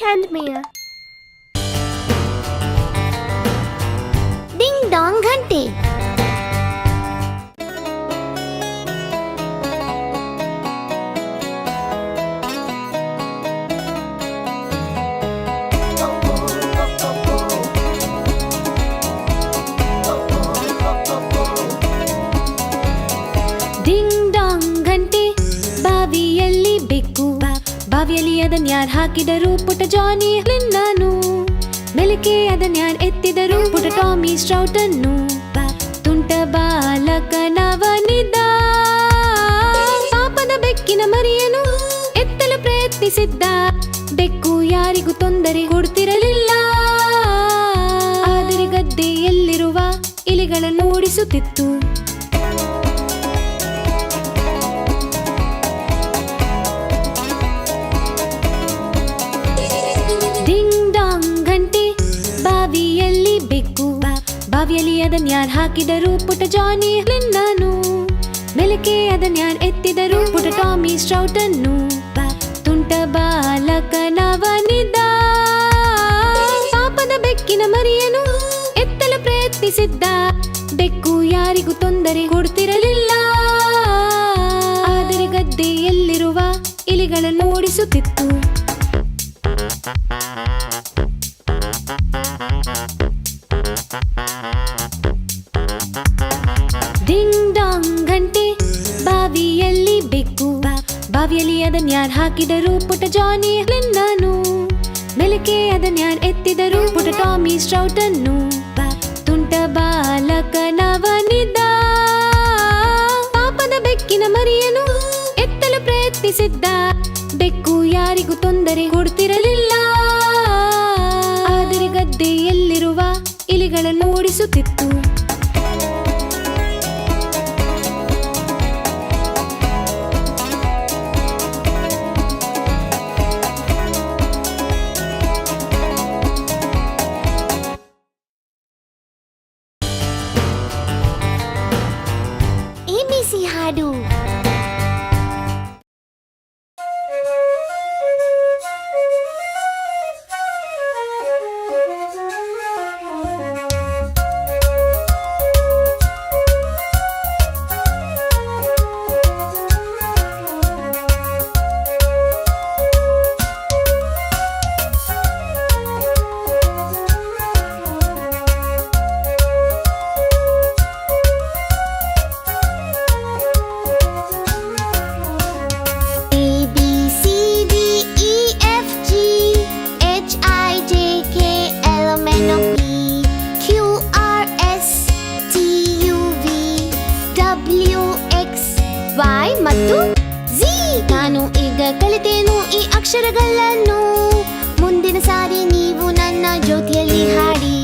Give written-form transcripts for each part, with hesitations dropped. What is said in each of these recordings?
kent meer. Ding dong घंटे. ಬಾವಿಯಲ್ಲಿ ಅದನ್ಯಾರ್ ಹಾಕಿದರು ಪುಟ ಜಾನಿ ಲಿನ್ನನು, ಮೆಲುಕೆ ಅದನ್ಯಾರ್ ಎತ್ತಿದರು ಪುಟ ಟಾಮಿ ಸ್ಟ್ರೌಟನ್ನು. ತುಂಟ ಬಾಲಕನವನಿದ್ದ, ಪಾಪದ ಬೆಕ್ಕಿನ ಮರಿಯನು ಎತ್ತಲು ಪ್ರಯತ್ನಿಸಿದ್ದ. ಬೆಕ್ಕು ಯಾರಿಗೂ ತೊಂದರೆ ಕೊಡ್ತಿರಲಿಲ್ಲ, ಆದರೆ ಗದ್ದೆಯಲ್ಲಿರುವ ಇಲಿಗಳನ್ನು ಓಡಿಸುತ್ತಿತ್ತು. ಬಾವಿಯಲ್ಲಿ ಅದನ್ಯಾರ್ ಹಾಕಿದರು ಪುಟ ಜಾನಿ ಲಿನ್ನನು, ಮೆಲುಕೆ ಅದನ್ಯಾರ್ ಎತ್ತಿದರು ಪುಟ ಟಾಮಿ ಸ್ಟ್ರೌಟನ್ನು. ತುಂಟ ಬಾಲಕನವನಿದ್ದ, ಪಾಪದ ಬೆಕ್ಕಿನ ಮರಿಯನು ಎತ್ತಲು ಪ್ರಯತ್ನಿಸಿದ್ದ. ಬೆಕ್ಕು ಯಾರಿಗೂ ತೊಂದರೆ ಕೊಡ್ತಿರಲಿಲ್ಲ, ಆದರೆ ಗದ್ದೆಯಲ್ಲಿರುವ ಇಲಿಗಳನ್ನು ಓಡಿಸುತ್ತಿತ್ತು. ಬಾವಿಯಲ್ಲಿ ಅದನ್ಯಾರ್ ಹಾಕಿದರು ಪುಟ ಜಾನಿ ಲಿನ್ನನು, ಮೆಲುಕೆ ಅದನ್ಯಾರ್ ಎತ್ತಿದರು ಪುಟ ಟಾಮಿ ಸ್ಟ್ರೌಟನ್ನು. ತುಂಟ ಬಾಲಕನವನಿದ್ದ, ಪಾಪದ ಬೆಕ್ಕಿನ ಮರಿಯನು ಎತ್ತಲು ಪ್ರಯತ್ನಿಸಿದ್ದ. ಬೆಕ್ಕು ಯಾರಿಗೂ ತೊಂದರೆ ಕೊಡ್ತಿರಲಿಲ್ಲ, ಆದರೆ ಗದ್ದೆಯಲ್ಲಿರುವ ಇಲಿಗಳನ್ನು ಓಡಿಸುತ್ತಿತ್ತು. ABC ಹಾಡು. ಮತ್ತು ಝಿ. ನಾನು ಈಗ ಕಲಿತೇನು ಈ ಅಕ್ಷರಗಳನ್ನು, ಮುಂದಿನ ಸಾರಿ ನೀವು ನನ್ನ ಜೊತೆಯಲ್ಲಿ ಹಾಡಿ.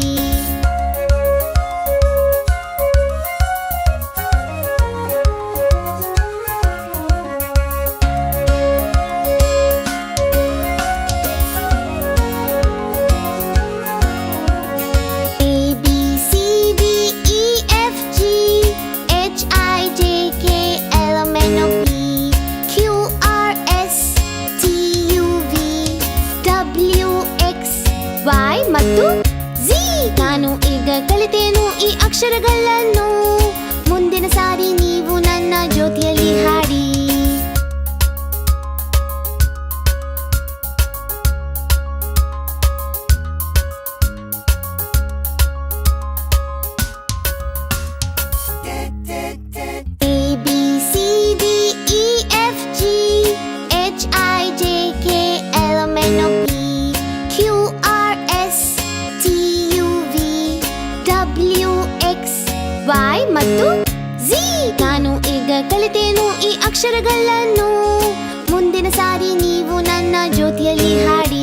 ಮತ್ತು ಝಿ. ನಾನು ಈಗ ಕಲಿತೇನು ಈ ಅಕ್ಷರಗಳನ್ನು, ಮುಂದಿನ ಸಾರಿ ನೀವು ನನ್ನ ಜೊತೆಯಲ್ಲಿ ಹಾಡಿ. ಮತ್ತು ಝಿ. ನಾನು ಈಗ ಕಲಿತೇನು ಈ ಅಕ್ಷರಗಳನ್ನು, ಮುಂದಿನ ಸಾರಿ ನೀವು ನನ್ನ ಜೊತೆಯಲ್ಲಿ ಹಾಡಿ.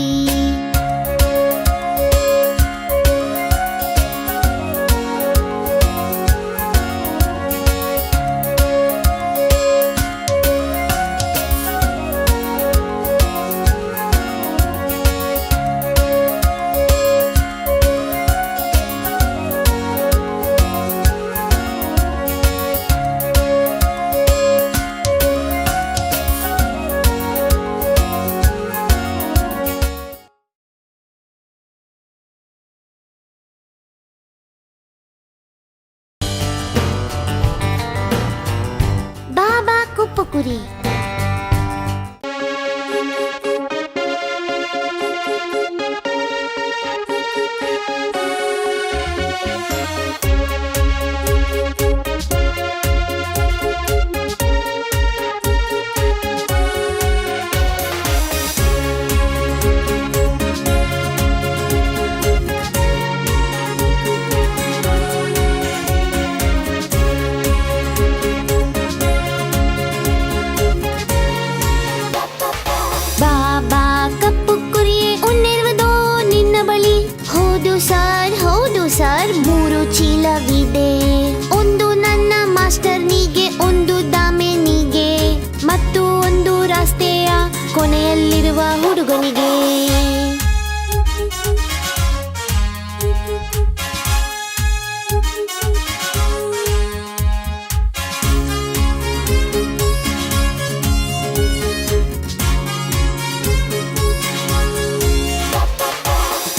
ಕೊನೆಯಲ್ಲಿರುವ ಹುಡುಗನಿಗೆ.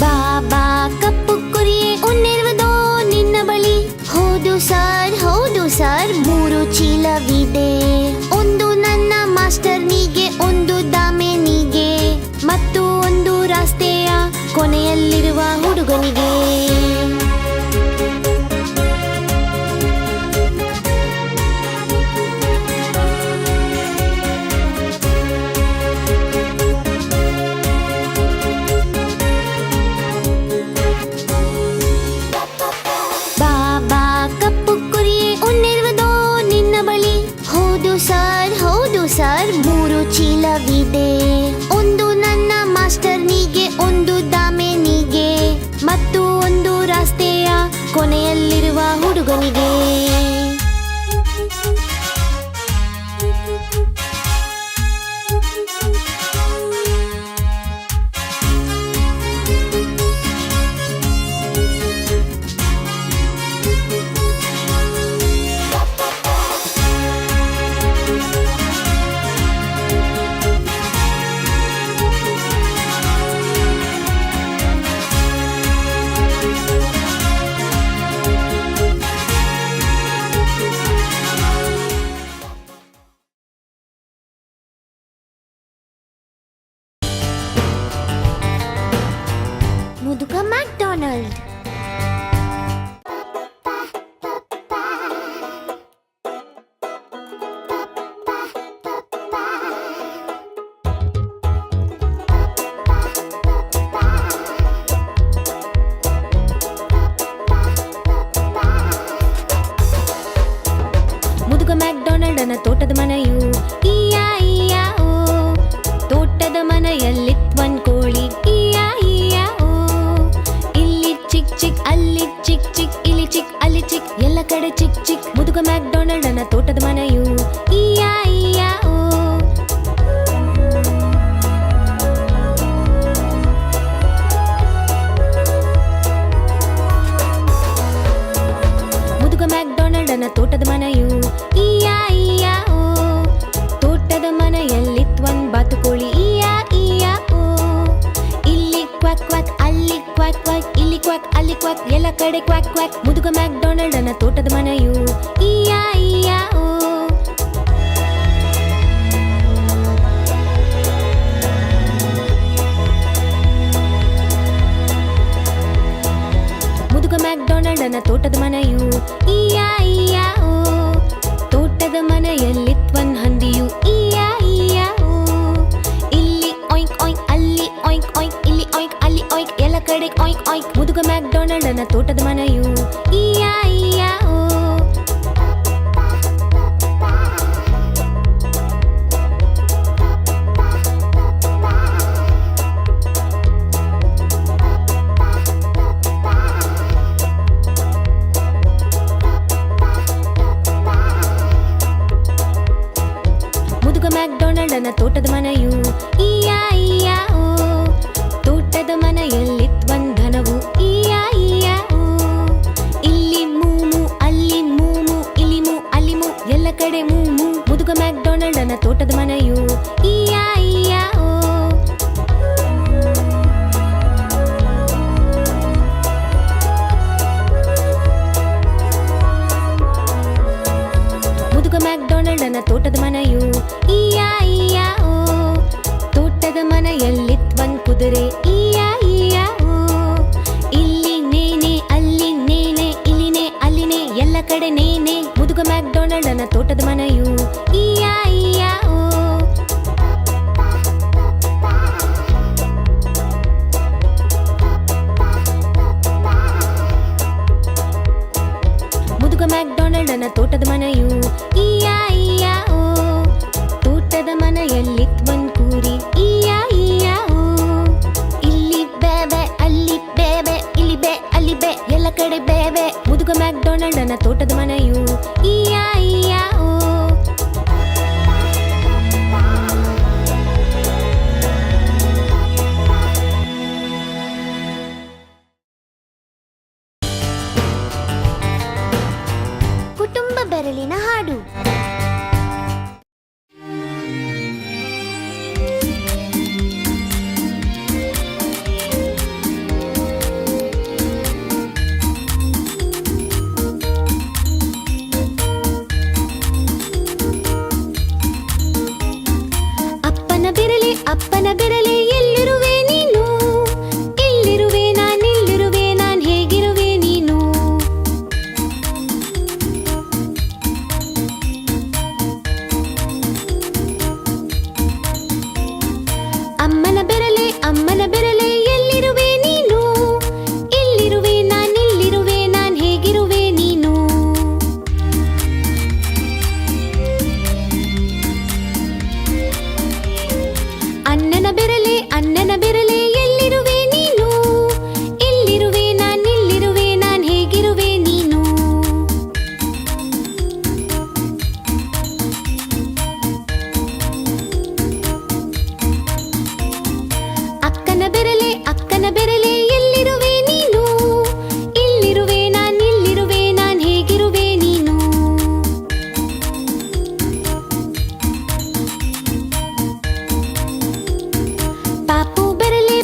ಬಾಬಾ ಕಪ್ಪು ಕುರಿಯೇ ಉಣ್ಣಿರುವುದೋ ನಿನ್ನ ಬಳಿ? ಹೌದು ಸರ್, ಹೌದು ಸರ್, 3 ಚೀಲವಿದೆ. ಒಂದು ನನ್ನ ಮಾಸ್ಟರ್ನಿಗೆ, ಒಂದು ದಾಮೆನಿಗೆ, ಮತ್ತು ಒಂದು ರಸ್ತೆಯ ಕೊನೆಯಲ್ಲಿರುವ ಹುಡುಗನಿಗೆ. ಬಾಬಾ ಕಪ್ಪು ಕುರಿಯೇ ಉಣ್ಣಿರುವುದೋ ನಿನ್ನ ಬಳಿ? ಹೌದು ಸರ್, ಹೌದು ಸರ್, 3 ಚೀಲವಿದೆ. ಒಂದು ನನ್ನ ಮಾಸ್ಟರ್ನಿಗೆ, ಒಂದು ದಾಮೆನಿಗೆ, ಮತ್ತು ಒಂದು ರಸ್ತೆಯ ಕೊನೆಯಲ್ಲಿರುವ ಹುಡುಗನಿಗೆ. ಮುದುಕ ಮ್ಯಾಕ್ಡೊನಾಲ್ಡ್. ಮುದುಕ ಮ್ಯಾಕ್ಡೊನಾಲ್ಡನ ತೋಟದ ಮನೆಯು ಇಯಾ ಇಯಾ ಓ. ತೋಟದ ಮನೆಯಲ್ಲಿತ್ವನ್ ಕೋಳಿ ಇಯಾ ಇಯಾ ಓ. ಇಲ್ಲಿ ಚಿಕ್ ಚಿಕ್, ಅಲ್ಲಿ ಚಿಕ್ ಚಿಕ್, ಇಲ್ಲಿ ಚಿಕ್, ಅಲ್ಲಿ ಚಿಕ್, ಎಲ್ಲ ಕಡೆ ಚಿಕ್ ಚಿಕ್. ಮುದುಕ ಮ್ಯಾಕ್ಡೊನಾಲ್ಡನ ತೋಟದ ಮನೆಯು ಇಯಾ ಇಯಾ ಓ. ಮುದುಕ ಮ್ಯಾಕ್ಡೊನಾಲ್ಡನ ತೋಟದ ಮನೆಯು ಇಯಾ ಇಯಾ ಓ. ತೋಟದ ಮನೆಯಲ್ಲಿತ್ವನ್ ಬಾತುಕೋಳಿ ಇಯಾ ಇಯಾ ಓ. ಇಲ್ಲಿ ಕ್ವಾಕ್ ಕ್ವಾಕ್, ಅಲ್ಲಿ ಕ್ವಾಕ್ ಕ್ವಾಕ್, ಇಲ್ಲಿ ಕ್ವಾಕ್, ಅಲ್ಲಿ ಕ್ವಾಕ್, ಎಲ್ಲ ಕಡೆ ಕ್ವಾಕ್ ಕ್ವಾಕ್. ಮುದುಕ ಮ್ಯಾಕ್ಡೊನಾಲ್ಡನ ತೋಟದ ಮನೆಯು ಇಯಾ ಇಯಾ ಓ. ಮುದುಕ ಮ್ಯಾಕ್ಡೊನಾಲ್ಡನ ತೋಟದ ಮನೆಯು ಇಯಾ ಇಯಾ ಓ. ತೋಟದ ಮನೆಯಲ್ಲಿತ್ವನ್ ಹಂದಿಯು ಇಯಾ ಇಯಾ ಓ. ಇಲ್ಲಿ ಆಯ್ಕ್ ಆಯ್ಕ್, ಅಲ್ಲಿ ಆಯ್ಕ್ ಆಯ್ಕ್, ಇಲ್ಲಿ ಆಯ್ಕ್, ಅಲ್ಲಿ ಆಯ್ಕ್, ಎಲ್ಲ ಕಡೆ ಆಯ್ಕ್ ಆಯ್ಕ್. ಮುದುಕ ಮ್ಯಾಕ್ಡೊನಾಲ್ಡನ ತೋಟದ ಮನೆಯು ಇಯಾ ಇಯಾ ಓ. ಅಪ್ಪನ ಬೆರಳೆ ಎಲ್ಲಿರುವೆ ನೀನು ಇಲ್ಲಿರುವೆ ನಾನಿಲ್ಲಿರುವೆ ನಾನ್ ಹೇಗಿರುವೆ ನೀನು ಅಮ್ಮನ ಬೆರಳೆ ಎಲ್ಲಿರುವೆ ನೀನು ಇಲ್ಲಿರುವೆ ನಾನಿಲ್ಲಿರುವೆ ನಾನ್ ಹೇಗಿರುವೆ ನೀನು ಅಣ್ಣನ ಬೆರಳೆ ಎಲ್ಲಿರುವೆ ನೀನು ಇಲ್ಲಿರುವೆ ನಾನಿಲ್ಲಿರುವೆ ನಾನ್ ಹೇಗಿರುವೆ ನೀನು ಅಕ್ಕನ ಬೆರಳೆ ಎಲ್ಲಿರುವೆ ನೀನು ಇಲ್ಲಿರುವೆ ನಾನಿಲ್ಲಿರುವೆ ನಾನ್ ಹೇಗಿರುವೆ ನೀನು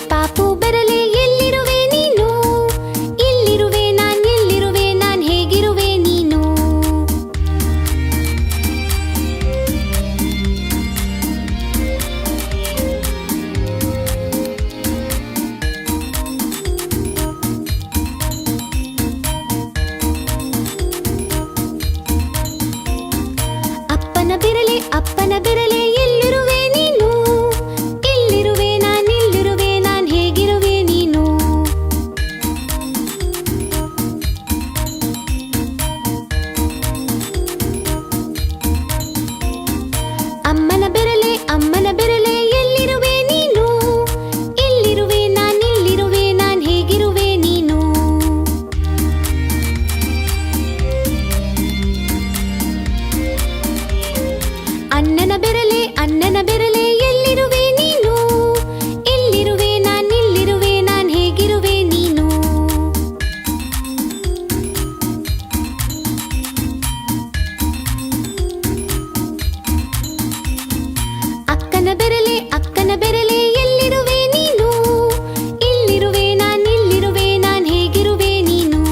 ಪಾಪು ಬೆರಳೆ ಎಲ್ಲಿರುವೆ ನೀನು ಇಲ್ಲಿರುವೆ ನಾನಿಲ್ಲಿರುವೆ ನಾನ್ ಹೇಗಿರುವೆ ನೀನು ಅಪ್ಪನ ಬೆರಳೆ ಎಲ್ಲಿರುವೆ ನೀನು ಇಲ್ಲಿರುವೆ ನಾನಿಲ್ಲಿರುವೆ ನಾನ್ ಹೇಗಿರುವೆ ನೀನು ಅಮ್ಮನ ಬೆರಳೆ ಎಲ್ಲಿರುವೆ ನೀನು ಇಲ್ಲಿರುವೆ ನಾನಿಲ್ಲಿರುವೆ ನಾನ್ ಹೇಗಿರುವೆ ನೀನು ಅಣ್ಣನ ಬೆರಳೆ ಎಲ್ಲಿರುವೆ ನೀನು ಇಲ್ಲಿರುವೆ ನಾನಿಲ್ಲಿರುವೆ ನಾನ್ ಹೇಗಿರುವೆ ನೀನು ಅಕ್ಕನ ಬೆರಳೆ ಎಲ್ಲಿರುವೆ ನೀನು ಇಲ್ಲಿರುವೆ ನಾನಿಲ್ಲಿರುವೆ ನಾನ್ ಹೇಗಿರುವೆ ನೀನು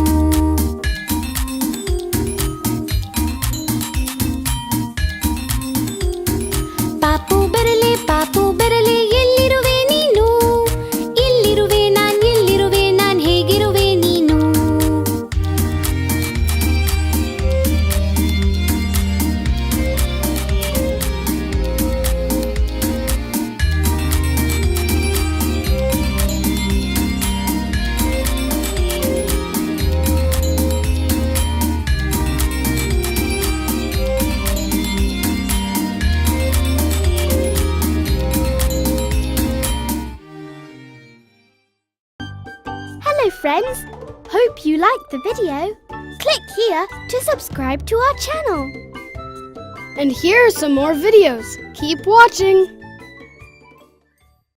ಪಾಪು ಬೆರಳೆ ಎಲ್ಲಿರುವೆ ನೀನು ಇಲ್ಲಿರುವೆ ನಾನಿಲ್ಲಿರುವೆ ನಾನ್ ಹೇಗಿರುವೆ ನೀನು Hello friends! Hope you liked the video. Click here to subscribe to our channel. And here are some more videos. Keep watching!